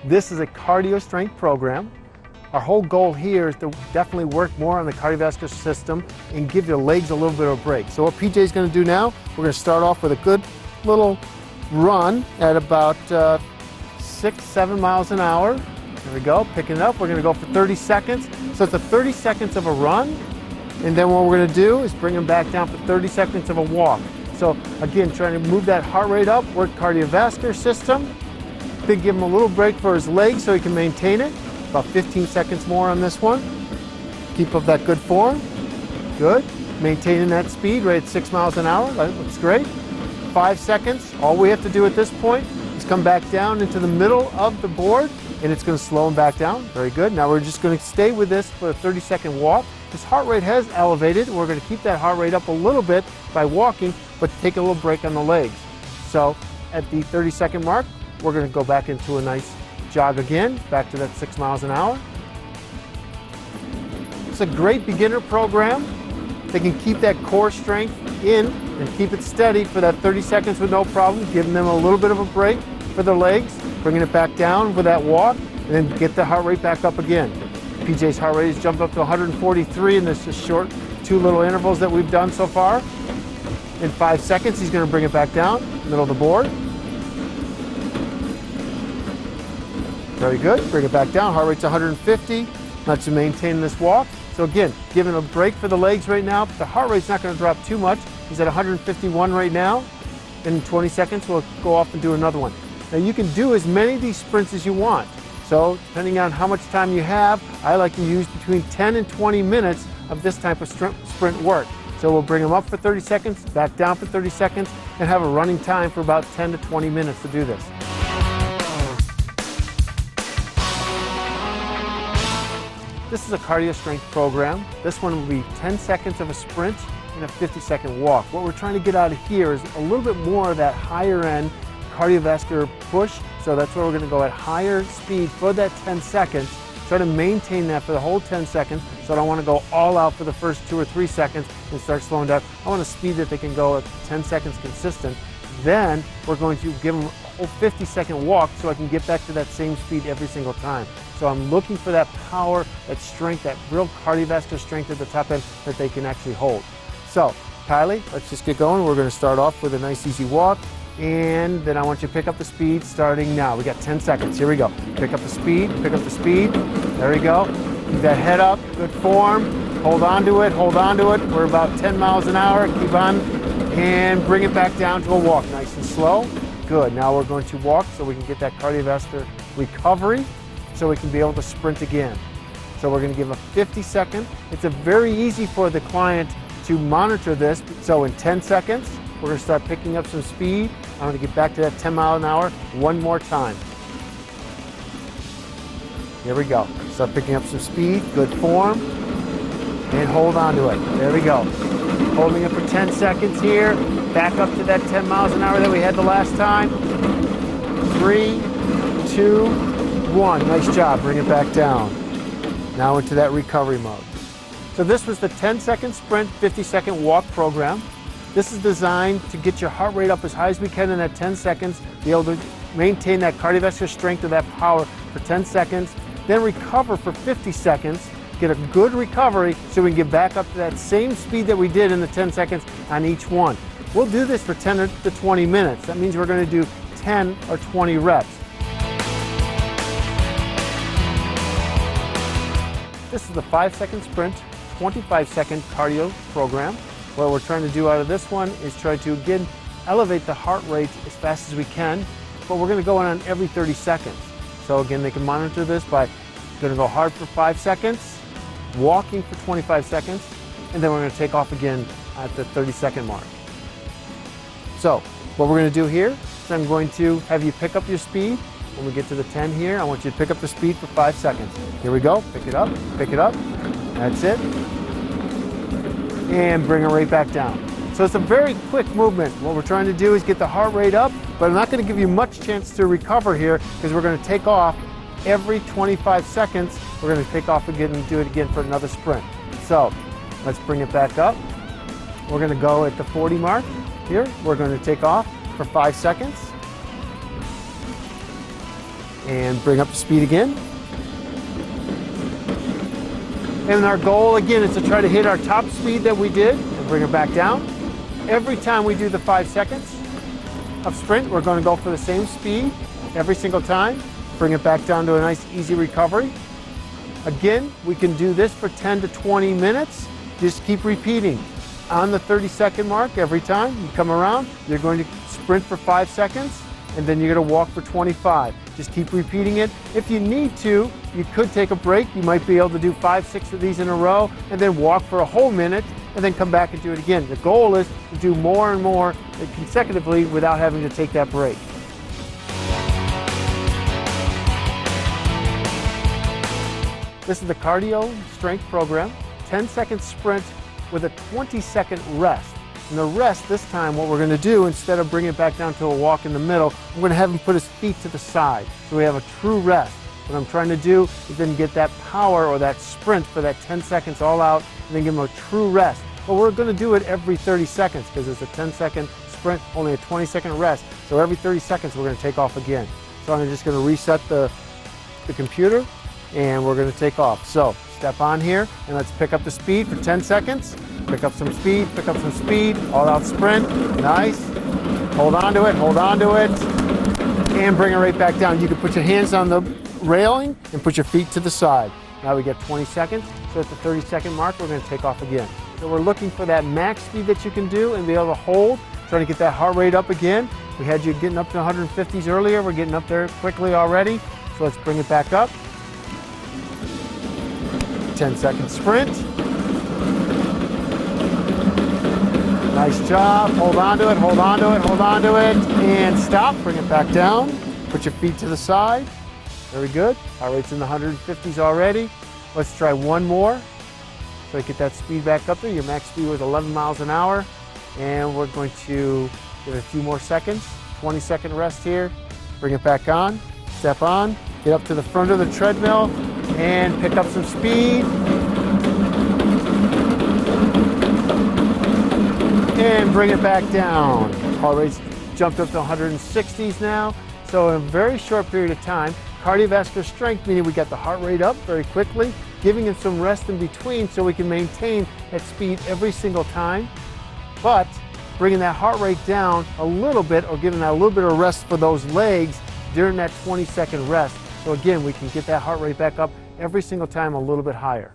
This is a cardio strength program. Our whole goal here is to definitely work more on the cardiovascular system and give your legs a little bit of a break. So what PJ is going to do now, we're going to start off with a good little run at about 6-7 miles an hour. There we go, picking it up. We're going to go for 30 seconds. So it's a 30 seconds of a run, and then what we're going to do is bring them back down for 30 seconds of a walk. So again, trying to move that heart rate up, work cardiovascular system, then give him a little break for his legs so he can maintain it. About 15 seconds more on this one. Keep up that good form. Good. Maintaining that speed right at 6 miles an hour. That looks great. 5 seconds. All we have to do at this point is come back down into the middle of the board, and it's going to slow him back down. Very good. Now we're just going to stay with this for a 30-second walk. His heart rate has elevated. We're going to keep that heart rate up a little bit by walking, but take a little break on the legs. So at the 30-second mark, we're going to go back into a nice jog again, back to that 6 miles an hour. It's a great beginner program. They can keep that core strength in and keep it steady for that 30 seconds with no problem, giving them a little bit of a break for their legs, bringing it back down with that walk, and then get the heart rate back up again. PJ's heart rate has jumped up to 143 in this just short 2 little intervals that we've done so far. In 5 seconds, he's going to bring it back down, middle of the board. Very good. Bring it back down. Heart rate's 150. Not to maintain this walk. So again, giving a break for the legs right now. The heart rate's not going to drop too much. He's at 151 right now. In 20 seconds, we'll go off and do another one. Now you can do as many of these sprints as you want. So depending on how much time you have, I like to use between 10 and 20 minutes of this type of sprint work. So we'll bring them up for 30 seconds, back down for 30 seconds, and have a running time for about 10 to 20 minutes to do this. This is a cardio strength program. This one will be 10 seconds of a sprint and a 50-second walk. What we're trying to get out of here is a little bit more of that higher end cardiovascular push. So that's where we're going to go at higher speed for that 10 seconds. Try to maintain that for the whole 10 seconds. So I don't want to go all out for the first 2 or 3 seconds and start slowing down. I want a speed that they can go at 10 seconds consistent. Then we're going to give them a whole 50-second walk so I can get back to that same speed every single time. So I'm looking for that power, that strength, that real cardiovascular strength at the top end that they can actually hold. So, Kylie, let's just get going. We're going to start off with a nice easy walk, and then I want you to pick up the speed starting now. We got 10 seconds. Here we go. Pick up the speed, pick up the speed. There we go. Keep that head up, good form. Hold on to it, hold on to it. We're about 10 miles an hour. Keep on, and bring it back down to a walk. Nice and slow. Good. Now we're going to walk so we can get that cardiovascular recovery, so we can be able to sprint again. So we're going to give a 50-second. It's a very easy for the client to monitor this. So in 10 seconds, we're going to start picking up some speed. I'm going to get back to that 10 mile an hour one more time. Here we go. Start picking up some speed, good form, and hold on to it. There we go. Holding it for 10 seconds here. Back up to that 10 miles an hour that we had the last time. 3, 2, 1. Nice job. Bring it back down. Now into that recovery mode. So this was the 10-second sprint, 50-second walk program. This is designed to get your heart rate up as high as we can in that 10 seconds, be able to maintain that cardiovascular strength or that power for 10 seconds, then recover for 50 seconds, get a good recovery so we can get back up to that same speed that we did in the 10 seconds on each one. We'll do this for 10 to 20 minutes. That means we're going to do 10 or 20 reps. This is the 5-second sprint, 25-second cardio program. What we're trying to do out of this one is try to, again, elevate the heart rate as fast as we can, but we're going to go on every 30 seconds. So again, they can monitor this by going to go hard for 5 seconds, walking for 25 seconds, and then we're going to take off again at the 30-second mark. So what we're going to do here is I'm going to have you pick up your speed. When we get to the 10 here, I want you to pick up the speed for 5 seconds. Here we go. Pick it up. Pick it up. That's it. And bring it right back down. So it's a very quick movement. What we're trying to do is get the heart rate up, but I'm not going to give you much chance to recover here because we're going to take off every 25 seconds. We're going to take off again and do it again for another sprint. So let's bring it back up. We're going to go at the 40 mark here. We're going to take off for 5 seconds. and bring up the speed again. And our goal again is to try to hit our top speed that we did and bring it back down. Every time we do the 5 seconds of sprint, we're going to go for the same speed every single time. Bring it back down to a nice easy recovery. Again, we can do this for 10 to 20 minutes. Just keep repeating. On the 30-second mark, every time you come around, you're going to sprint for 5 seconds, and then you're going to walk for 25. Just keep repeating it. If you need to, you could take a break. You might be able to do 5, 6 of these in a row, and then walk for a whole minute, and then come back and do it again. The goal is to do more and more consecutively without having to take that break. This is the cardio strength program, 10-second sprint with a 20-second rest. And the rest this time, what we're going to do, instead of bringing it back down to a walk in the middle, I'm going to have him put his feet to the side. So we have a true rest. What I'm trying to do is then get that power or that sprint for that 10 seconds all out and then give him a true rest. But we're going to do it every 30 seconds because it's a 10-second sprint, only a 20-second rest. So every 30 seconds we're going to take off again. So I'm just going to reset the computer and we're going to take off. So step on here and let's pick up the speed for 10 seconds. Pick up some speed, all out sprint, nice. Hold on to it, and bring it right back down. You can put your hands on the railing and put your feet to the side. Now we get 20 seconds, so at the 30-second mark, we're gonna take off again. So we're looking for that max speed that you can do and be able to hold, trying to get that heart rate up again. We had you getting up to 150s earlier, we're getting up there quickly already, so let's bring it back up. 10-second sprint. Nice job, hold on to it, and stop, bring it back down. Put your feet to the side, very good. Heart rate's in the 150s already. Let's try one more. So get that speed back up there. Your max speed was 11 miles an hour. And we're going to give it a few more seconds. 20-second rest here. Bring it back on, step on, get up to the front of the treadmill and pick up some speed. And bring it back down. Heart rate's jumped up to 160s now. So in a very short period of time, cardiovascular strength, meaning we got the heart rate up very quickly, giving it some rest in between so we can maintain that speed every single time, but bringing that heart rate down a little bit or giving that a little bit of rest for those legs during that 20-second rest. So again, we can get that heart rate back up every single time a little bit higher.